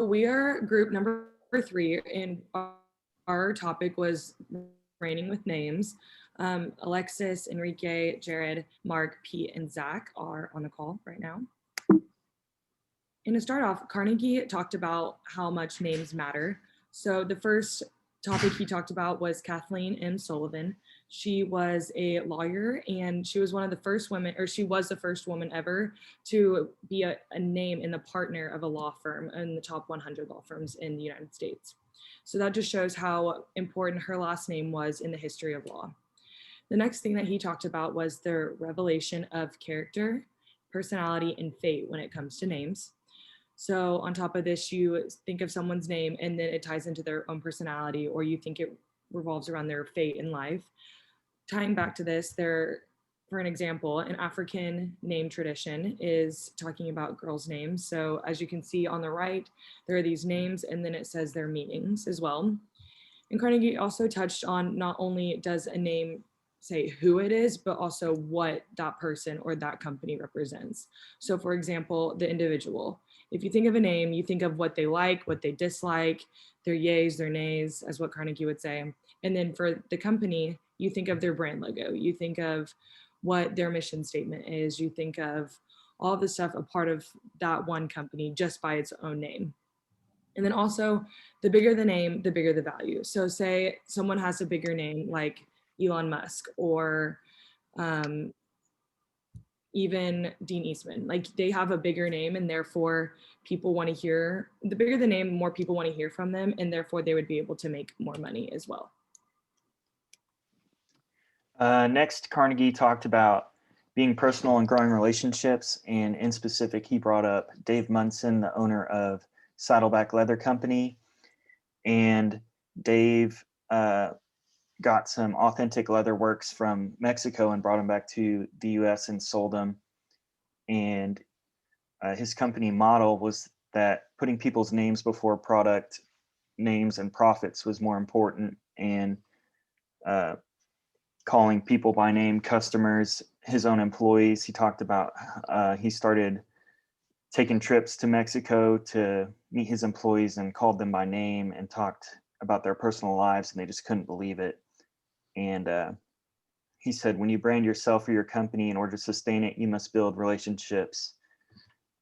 we are group number 3, and our topic was Reigning with Names. Alexis, Enrique, Jared, Mark, Pete, and Zach are on the call right now. And to start off, Carnegie talked about how much names matter. So the first topic he talked about was Kathleen M. Sullivan. She was a lawyer, and she was one of the first women, or she was the first woman ever to be a name in the partner of a law firm in the top 100 law firms in the United States. So that just shows how important her last name was in the history of law. The next thing that he talked about was the revelation of character, personality, and fate when it comes to names. So on top of this, you think of someone's name and then it ties into their own personality, or you think it revolves around their fate in life. Tying back to this, for an example, an African name tradition is talking about girls' names. So as you can see on the right, there are these names and then it says their meanings as well. And Carnegie also touched on not only does a name say who it is, but also what that person or that company represents. So for example, the individual. If you think of a name, you think of what they like, what they dislike, their yays, their nays, as what Carnegie would say. And then for the company, you think of their brand logo. You think of what their mission statement is. You think of all the stuff a part of that one company just by its own name. And then also, the bigger the name, the bigger the value. So say someone has a bigger name like Elon Musk or even Dean Eastman, like they have a bigger name and therefore people want to hear, the bigger the name, more people want to hear from them, and therefore they would be able to make more money as well. Next, Carnegie talked about being personal and growing relationships, and in specific, he brought up Dave Munson, the owner of Saddleback Leather Company, and Dave got some authentic leather works from Mexico and brought them back to the US and sold them. And his company model was that putting people's names before product names and profits was more important, and calling people by name, customers, his own employees. He talked about he started taking trips to Mexico to meet his employees and called them by name and talked about their personal lives, and they just couldn't believe it. And he said, when you brand yourself or your company, in order to sustain it, you must build relationships.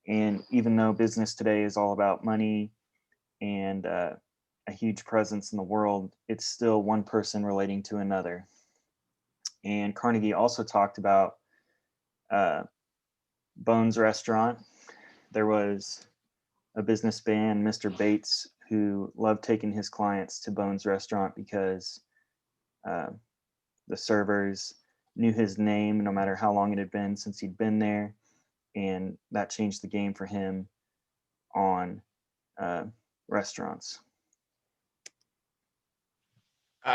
And even though business today is all about money and a huge presence in the world, it's still one person relating to another. And Carnegie also talked about Bones Restaurant. There was a businessman, Mr. Bates, who loved taking his clients to Bones Restaurant because the servers knew his name no matter how long it had been since he'd been there. And that changed the game for him on restaurants.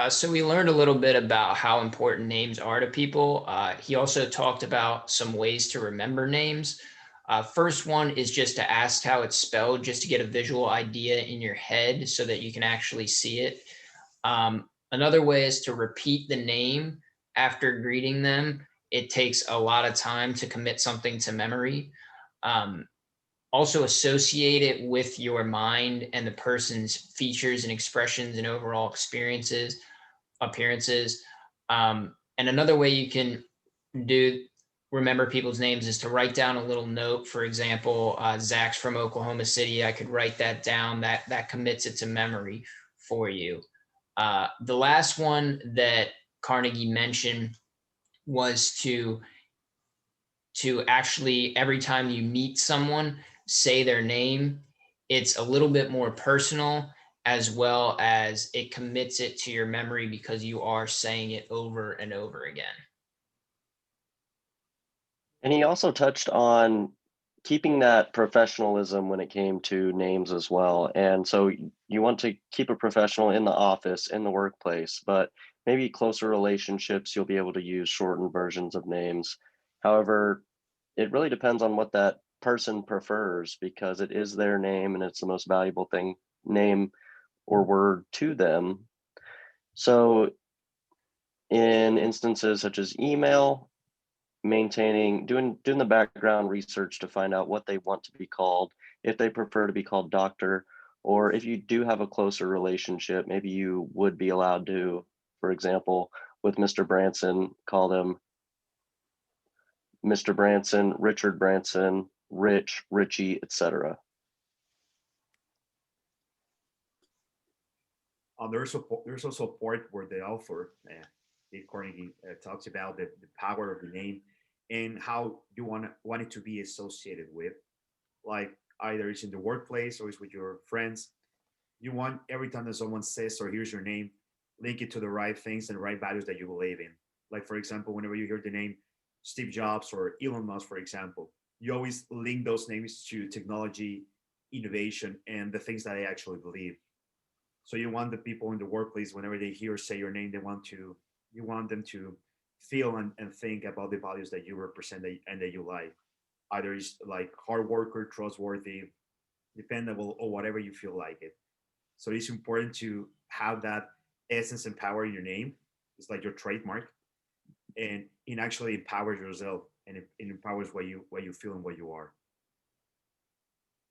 So we learned a little bit about how important names are to people. He also talked about some ways to remember names. First one is just to ask how it's spelled, just to get a visual idea in your head so that you can actually see it. Another way is to repeat the name after greeting them. It takes a lot of time to commit something to memory. Also associate it with your mind and the person's features and expressions and overall appearances. And another way you can remember people's names is to write down a little note. For example, Zach's from Oklahoma City. I could write that down. That commits it to memory for you. The last one that Carnegie mentioned was to actually, every time you meet someone, say their name. It's a little bit more personal, as well as it commits it to your memory because you are saying it over and over again. And he also touched on keeping that professionalism when it came to names as well. And so you want to keep it professional in the office, in the workplace, but maybe closer relationships, you'll be able to use shortened versions of names. However, it really depends on what that person prefers, because it is their name and it's the most valuable name or word to them. So in instances such as email, doing the background research to find out what they want to be called, if they prefer to be called doctor Or if you do have a closer relationship, maybe you would be allowed to, for example, with Mr. Branson, call them Mr. Branson, Richard Branson, Rich, Richie, etc. There's also a part where the author, Dave Carnegie, talks about the power of the name and how you want it to be associated with, like either it's in the workplace or it's with your friends. You want every time that someone says or hears your name, link it to the right things and the right values that you believe in. Like for example, whenever you hear the name Steve Jobs or Elon Musk, for example, you always link those names to technology, innovation, and the things that I actually believe. So you want the people in the workplace, whenever they hear or say your name, you want them to feel and think about the values that you represent and that you like. Either it's like hard worker, trustworthy, dependable, or whatever you feel like it. So it's important to have that essence and power in your name. It's like your trademark, and it actually empowers yourself and it empowers what you feel and what you are.